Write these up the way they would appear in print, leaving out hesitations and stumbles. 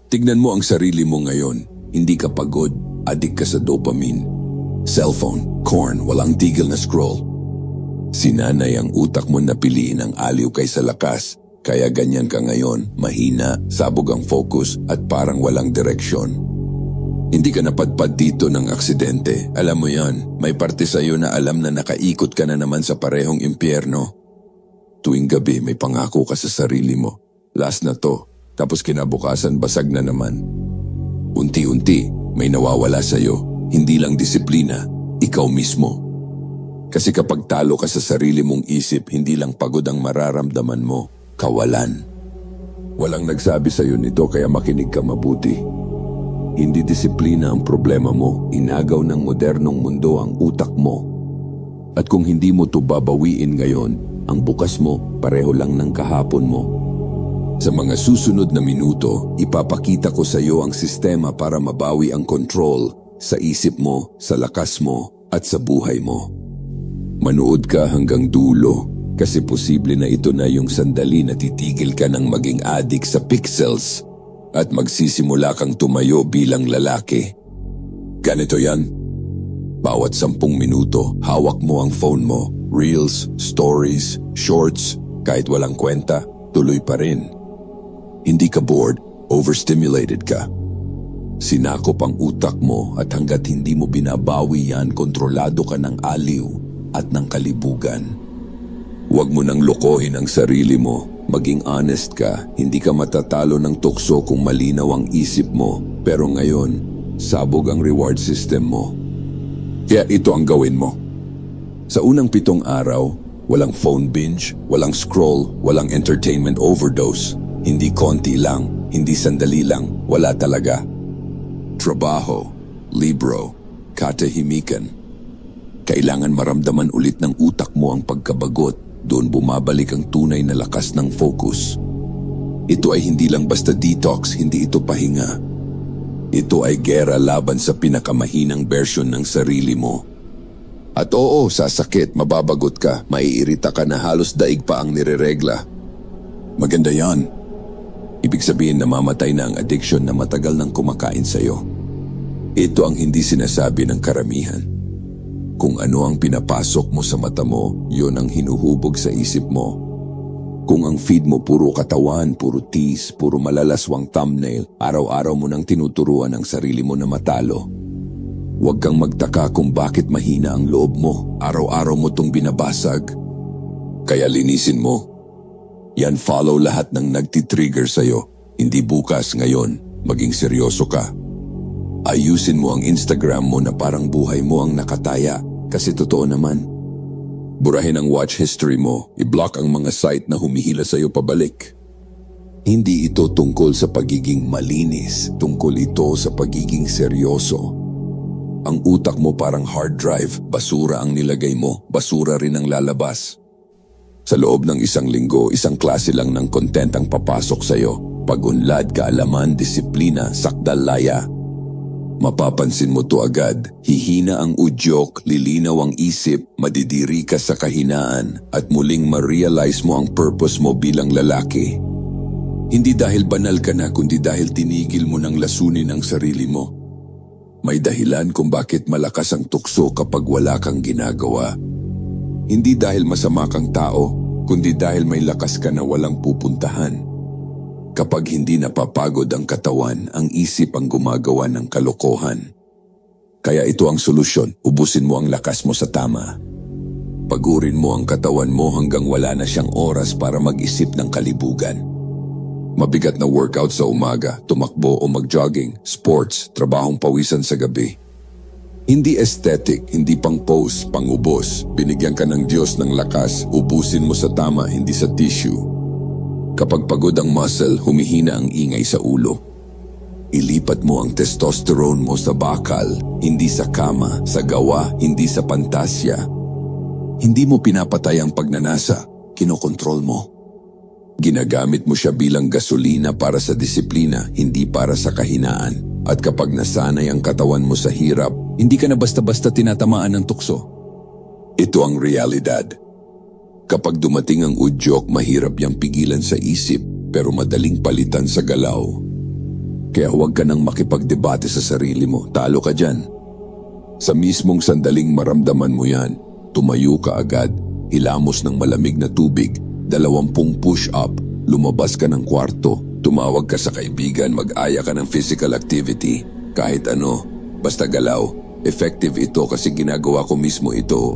Tignan mo ang sarili mo ngayon. Hindi ka pagod, adik ka sa dopamine. Cellphone, corn, walang tigil na scroll. Sinanay ang utak mo na piliin ang aliw kaysa lakas. Kaya ganyan ka ngayon, mahina, sabog ang focus at parang walang direksyon. Hindi ka napadpad dito ng aksidente. Alam mo yan, may parte sa'yo na alam na nakaikot ka na naman sa parehong impyerno. Tuwing gabi may pangako ka sa sarili mo. Last na to, tapos kinabukasan basag na naman. Unti-unti, may nawawala sa'yo. Hindi lang disiplina, ikaw mismo. Kasi kapag talo ka sa sarili mong isip, hindi lang pagod ang mararamdaman mo, kawalan. Walang nagsabi sa'yo nito kaya makinig ka mabuti. Hindi disiplina ang problema mo, inagaw ng modernong mundo ang utak mo. At kung hindi mo to babawiin ngayon, ang bukas mo pareho lang ng kahapon mo. Sa mga susunod na minuto, ipapakita ko sa iyo ang sistema para mabawi ang control sa isip mo, sa lakas mo, at sa buhay mo. Manood ka hanggang dulo kasi posible na ito na yung sandali na titigil ka ng maging addict sa pixels at magsisimula kang tumayo bilang lalaki. Ganito yan. Bawat 10 minuto, hawak mo ang phone mo, reels, stories, shorts, kahit walang kwenta, tuloy pa rin. Hindi ka bored, overstimulated ka. Sinakop ang utak mo at hanggat hindi mo binabawi yan, kontrolado ka ng aliw at ng kalibugan. Huwag mo nang lokohin ang sarili mo. Maging honest ka, hindi ka matatalo ng tukso kung malinaw ang isip mo. Pero ngayon, sabog ang reward system mo. Kaya ito ang gawin mo. Sa unang 7 araw, walang phone binge, walang scroll, walang entertainment overdose. Hindi konti lang, hindi sandali lang, wala talaga. Trabaho, libro, katahimikan. Kailangan maramdaman ulit ng utak mo ang pagkabagot. Doon bumabalik ang tunay na lakas ng focus. Ito ay hindi lang basta detox, hindi ito pahinga. Ito ay gera laban sa pinakamahinang version ng sarili mo. At oo, sasakit, mababagot ka, maiirita ka na halos daig pa ang nireregla. Maganda yan. Ibig sabihin namamatay na ang addiction na matagal nang kumakain sa'yo. Ito ang hindi sinasabi ng karamihan. Kung ano ang pinapasok mo sa mata mo, yon ang hinuhubog sa isip mo. Kung ang feed mo puro katawan, puro tease, puro malalaswang thumbnail, araw-araw mo nang tinuturuan ang sarili mo na matalo. Huwag kang magtaka kung bakit mahina ang loob mo, araw-araw mo tong binabasag. Kaya linisin mo. Yan follow lahat ng nagtitrigger sa'yo, hindi bukas, ngayon, maging seryoso ka. Ayusin mo ang Instagram mo na parang buhay mo ang nakataya kasi totoo naman. Burahin ang watch history mo, i-block ang mga site na humihila sa'yo pabalik. Hindi ito tungkol sa pagiging malinis, tungkol ito sa pagiging seryoso. Ang utak mo parang hard drive, basura ang nilagay mo, basura rin ang lalabas. Sa loob ng 1 linggo, 1 klase lang ng content ang papasok sa'yo. Pag-unlad, kaalaman, disiplina, sakdalaya. Mapapansin mo to agad, hihina ang udyok, lilinaw ang isip, madidiri ka sa kahinaan at muling ma-realize mo ang purpose mo bilang lalaki. Hindi dahil banal ka na kundi dahil tinigil mo ng lasunin ang sarili mo. May dahilan kung bakit malakas ang tukso kapag wala kang ginagawa. Hindi dahil masama kang tao, kundi dahil may lakas ka na walang pupuntahan. Kapag hindi napapagod ang katawan, ang isip ang gumagawa ng kalokohan. Kaya ito ang solusyon, ubusin mo ang lakas mo sa tama. Pagurin mo ang katawan mo hanggang wala na siyang oras para mag-isip ng kalibugan. Mabigat na workout sa umaga, tumakbo o mag-jogging, sports, trabahong pawisan sa gabi. Hindi aesthetic, hindi pang pose, pang-ubos. Binigyan ka ng Diyos ng lakas, ubusin mo sa tama, hindi sa tissue. Kapag pagod ang muscle, humihina ang ingay sa ulo. Ilipat mo ang testosterone mo sa bakal, hindi sa kama, sa gawa, hindi sa pantasya. Hindi mo pinapatay ang pagnanasa, kinokontrol mo. Ginagamit mo siya bilang gasolina para sa disiplina, hindi para sa kahinaan. At kapag nasanay ang katawan mo sa hirap, hindi ka na basta-basta tinatamaan ng tukso. Ito ang realidad. Kapag dumating ang udyok, mahirap yang pigilan sa isip, pero madaling palitan sa galaw. Kaya huwag ka nang makipagdebate sa sarili mo. Talo ka dyan. Sa mismong sandaling maramdaman mo yan, tumayo ka agad, hilamos ng malamig na tubig, 20 push-up, lumabas ka ng kwarto, tumawag ka sa kaibigan, mag-aya ka ng physical activity, kahit ano, basta galaw. Effective ito kasi ginagawa ko mismo ito.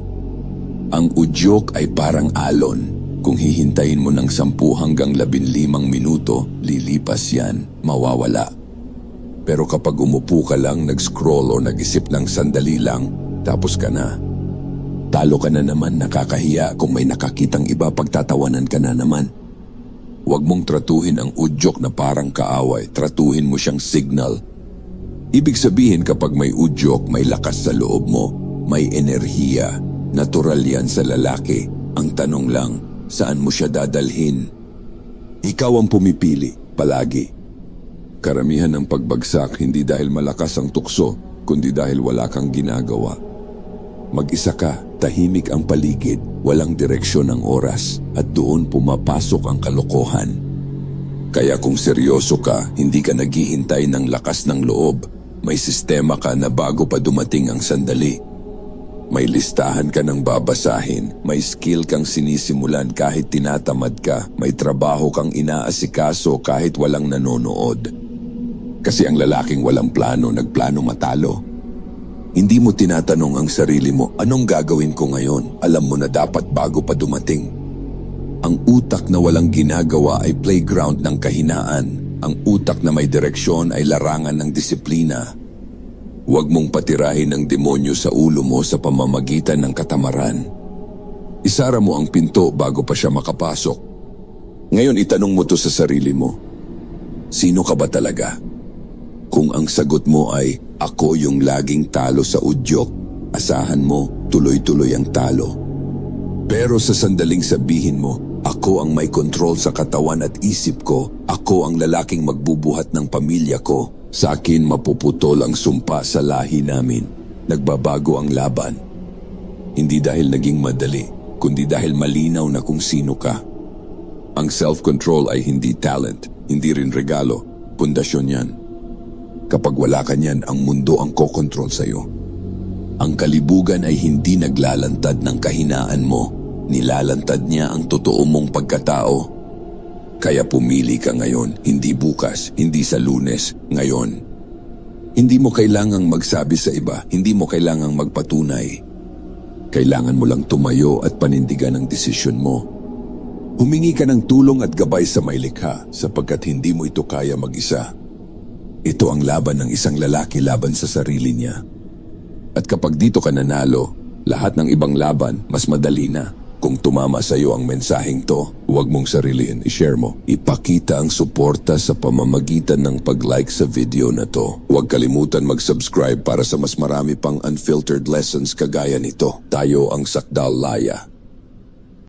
Ang udyok ay parang alon. Kung hihintayin mo ng 10 hanggang 15 minuto, lilipas yan, mawawala. Pero kapag umupo ka lang, nag-scroll o nag-isip ng sandali lang, tapos ka na. Talo ka na naman, nakakahiya kung may nakakitang iba, pagtatawanan ka na naman. Huwag mong tratuhin ang udyok na parang kaaway, tratuhin mo siyang signal. Ibig sabihin kapag may udyok, may lakas sa loob mo, may enerhiya, natural yan sa lalaki. Ang tanong lang, saan mo siya dadalhin? Ikaw ang pumipili, palagi. Karamihan ng pagbagsak hindi dahil malakas ang tukso, kundi dahil wala kang ginagawa. Mag-isa ka, tahimik ang paligid, walang direksyon ang oras, at doon pumapasok ang kalokohan. Kaya kung seryoso ka, hindi ka naghihintay ng lakas ng loob. May sistema ka na bago pa dumating ang sandali. May listahan ka ng babasahin, may skill kang sinisimulan kahit tinatamad ka, may trabaho kang inaasikaso kahit walang nanonood. Kasi ang lalaking walang plano, nagplano matalo. Hindi mo tinatanong ang sarili mo, anong gagawin ko ngayon? Alam mo na dapat bago pa dumating. Ang utak na walang ginagawa ay playground ng kahinaan. Ang utak na may direksyon ay larangan ng disiplina. Huwag mong patirahin ang demonyo sa ulo mo sa pamamagitan ng katamaran. Isara mo ang pinto bago pa siya makapasok. Ngayon itanong mo to sa sarili mo. Sino ka ba talaga? Kung ang sagot mo ay, ako yung laging talo sa udyok, asahan mo, tuloy-tuloy ang talo. Pero sa sandaling sabihin mo, ako ang may control sa katawan at isip ko, ako ang lalaking magbubuhat ng pamilya ko, sa akin mapuputol ang sumpa sa lahi namin. Nagbabago ang laban. Hindi dahil naging madali, kundi dahil malinaw na kung sino ka. Ang self-control ay hindi talent, hindi rin regalo, pundasyon yan. Kapag wala ka niyan, ang mundo ang kokontrol sa'yo. Ang kalibugan ay hindi naglalantad ng kahinaan mo, nilalantad niya ang totoo mong pagkatao. Kaya pumili ka ngayon, hindi bukas, hindi sa Lunes, ngayon. Hindi mo kailangang magsabi sa iba, hindi mo kailangang magpatunay. Kailangan mo lang tumayo at panindigan ang desisyon mo. Humingi ka ng tulong at gabay sa may likha sapagkat hindi mo ito kaya mag-isa. Ito ang laban ng isang lalaki laban sa sarili niya. At kapag dito ka nanalo, lahat ng ibang laban mas madali na. Kung tumama sa iyo ang mensaheng to, huwag mong sariliin, i-share mo. Ipakita ang suporta sa pamamagitan ng pag-like sa video na to. Huwag kalimutan mag-subscribe para sa mas marami pang unfiltered lessons kagaya nito. Tayo ang Sakdal Laya.